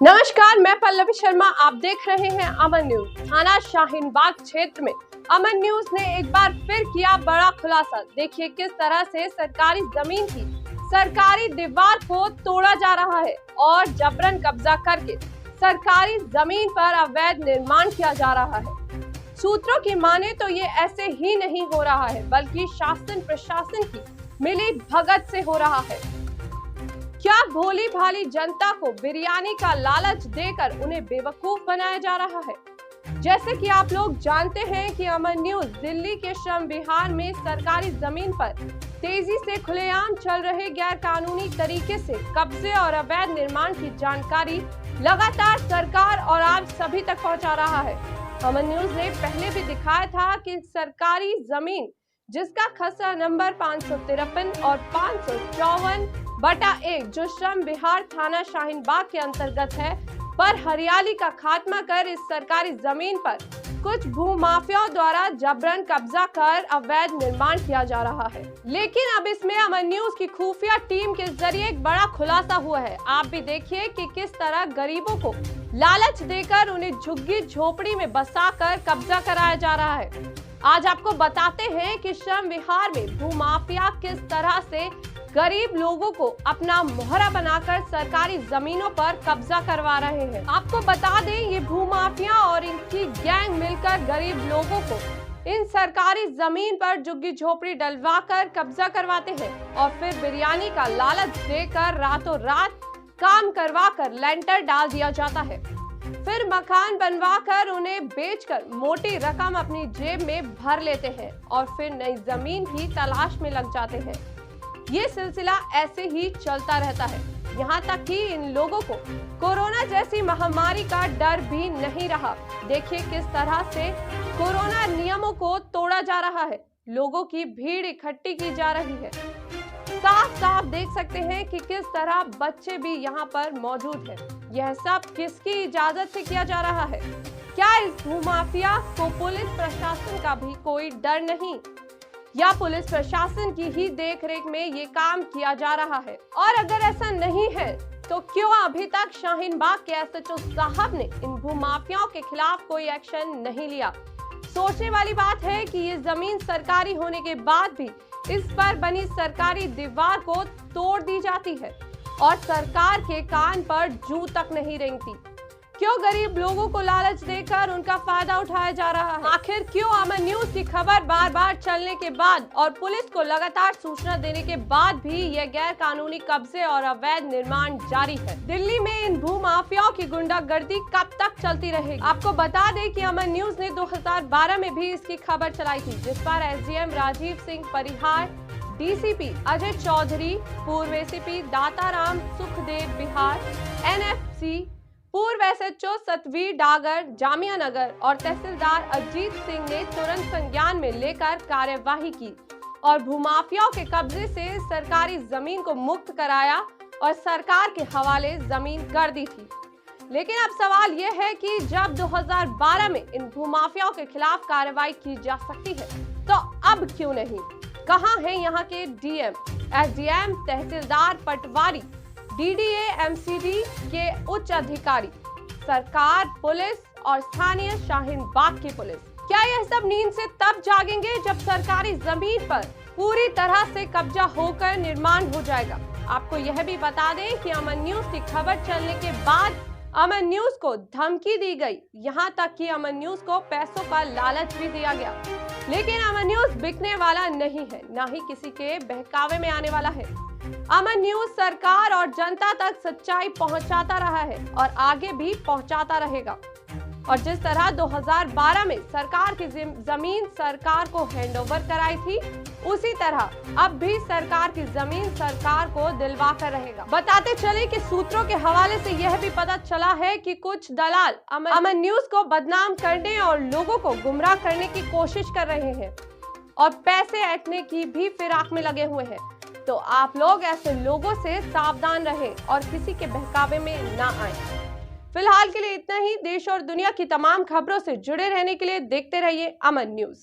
नमस्कार, मैं पल्लवी शर्मा। आप देख रहे हैं अमन न्यूज। थाना शाहीन बाग क्षेत्र में अमन न्यूज ने एक बार फिर किया बड़ा खुलासा। देखिए किस तरह से सरकारी जमीन की सरकारी दीवार को तोड़ा जा रहा है और जबरन कब्जा करके सरकारी जमीन पर अवैध निर्माण किया जा रहा है। सूत्रों की माने तो ये ऐसे ही नहीं हो रहा है, बल्कि शासन प्रशासन की मिली भगत से हो रहा है। क्या भोली भाली जनता को बिरयानी का लालच देकर उन्हें बेवकूफ बनाया जा रहा है। जैसे कि आप लोग जानते हैं कि अमन न्यूज दिल्ली के श्रम विहार में सरकारी जमीन पर तेजी से खुलेआम चल रहे गैर कानूनी तरीके से कब्जे और अवैध निर्माण की जानकारी लगातार सरकार और आप सभी तक पहुंचा रहा है। अमन न्यूज ने पहले भी दिखाया था कि सरकारी जमीन जिसका खसरा नंबर 553 और 554/1 जो श्रम विहार थाना शाहीन बाग के अंतर्गत है, पर हरियाली का खात्मा कर इस सरकारी जमीन पर कुछ भूमाफियाओं द्वारा जबरन कब्जा कर अवैध निर्माण किया जा रहा है। लेकिन अब इसमें अमन न्यूज की खुफिया टीम के जरिए एक बड़ा खुलासा हुआ है। आप भी देखिए कि किस तरह गरीबों को लालच देकर उन्हें झुग्गी झोपड़ी में बसाकर कब्जा कराया जा रहा है। आज आपको बताते हैं कि श्रम विहार में भूमाफिया किस तरह से गरीब लोगों को अपना मोहरा बनाकर सरकारी जमीनों पर कब्जा करवा रहे हैं। आपको बता दें, ये भूमाफिया और इनकी गैंग मिलकर गरीब लोगों को इन सरकारी जमीन पर झुग्गी झोपड़ी डलवाकर कब्जा करवाते हैं और फिर बिरयानी का लालच देकर रातों रात काम करवाकर लेंटर डाल दिया जाता है। फिर मकान बनवाकर उन्हें बेचकर मोटी रकम अपनी जेब में भर लेते हैं और फिर नई जमीन की तलाश में लग जाते हैं। ये सिलसिला ऐसे ही चलता रहता है, यहाँ तक कि इन लोगों को कोरोना जैसी महामारी का डर भी नहीं रहा। देखिए किस तरह से कोरोना नियमों को तोड़ा जा रहा है, लोगों की भीड़ इकट्ठी की जा रही है। साफ साफ देख सकते हैं कि किस तरह बच्चे भी यहाँ पर मौजूद हैं। यह सब किसकी इजाजत से किया जा रहा है? क्या इस भूमाफिया को पुलिस प्रशासन का भी कोई डर नहीं, या पुलिस प्रशासन की ही देखरेख में ये काम किया जा रहा है? और अगर ऐसा नहीं है तो क्यों अभी तक शाहीन बाग के एसएचओ साहब ने इन भूमाफियाओं के खिलाफ कोई एक्शन नहीं लिया? सोचने वाली बात है कि ये जमीन सरकारी होने के बाद भी इस पर बनी सरकारी दीवार को तोड़ दी जाती है और सरकार के कान पर जूं तक नहीं रेंगती। क्यों गरीब लोगों को लालच देकर उनका फायदा उठाया जा रहा है? आखिर क्यों अमन न्यूज की खबर बार बार चलने के बाद और पुलिस को लगातार सूचना देने के बाद भी यह गैर कानूनी कब्जे और अवैध निर्माण जारी है? दिल्ली में इन भूमाफियाओं की गुंडागर्दी कब तक चलती रहेगी? आपको बता दें कि अमन न्यूज ने 2012 में भी इसकी खबर चलाई थी, जिस पर एसडीएम राजीव सिंह परिहार, डीसीपी अजय चौधरी, पूर्व एसीपी दाताराम सुखदेव बिहार, एनएफसी पूर्व एसएचओ सतवीर डागर जामिया नगर और तहसीलदार अजीत सिंह ने तुरंत संज्ञान में लेकर कार्यवाही की और भूमाफियाओं के कब्जे से सरकारी जमीन को मुक्त कराया और सरकार के हवाले जमीन कर दी थी। लेकिन अब सवाल यह है कि जब 2012 में इन भूमाफियाओं के खिलाफ कार्रवाई की जा सकती है, तो अब क्यों नहीं? कहां हैं यहाँ के डीएम, एसडीएम, तहसीलदार, पटवारी, डीडीए, एमसीडी के उच्च अधिकारी, सरकार, पुलिस और स्थानीय शाहीन बाग की पुलिस? क्या यह सब नींद से तब जागेंगे जब सरकारी जमीन पर पूरी तरह से कब्जा होकर निर्माण हो जाएगा? आपको यह भी बता दें कि अमन न्यूज की खबर चलने के बाद अमन न्यूज को धमकी दी गई, यहाँ तक कि अमन न्यूज को पैसों का लालच भी दिया गया। लेकिन अमन न्यूज बिकने वाला नहीं है, ना ही किसी के बहकावे में आने वाला है। अमन न्यूज सरकार और जनता तक सच्चाई पहुंचाता रहा है और आगे भी पहुंचाता रहेगा। और जिस तरह 2012 में सरकार की जमीन सरकार को हैंडओवर कराई थी, उसी तरह अब भी सरकार की जमीन सरकार को दिलवा कर रहेगा। बताते चले कि सूत्रों के हवाले से यह भी पता चला है कि कुछ दलाल अमन न्यूज को बदनाम करने और लोगों को गुमराह करने की कोशिश कर रहे हैं और पैसे ऐंठने की भी फिराक में लगे हुए हैं। तो आप लोग ऐसे लोगों से सावधान रहें और किसी के बहकावे में ना आएं। फिलहाल के लिए इतना ही। देश और दुनिया की तमाम खबरों से जुड़े रहने के लिए देखते रहिए अमन न्यूज।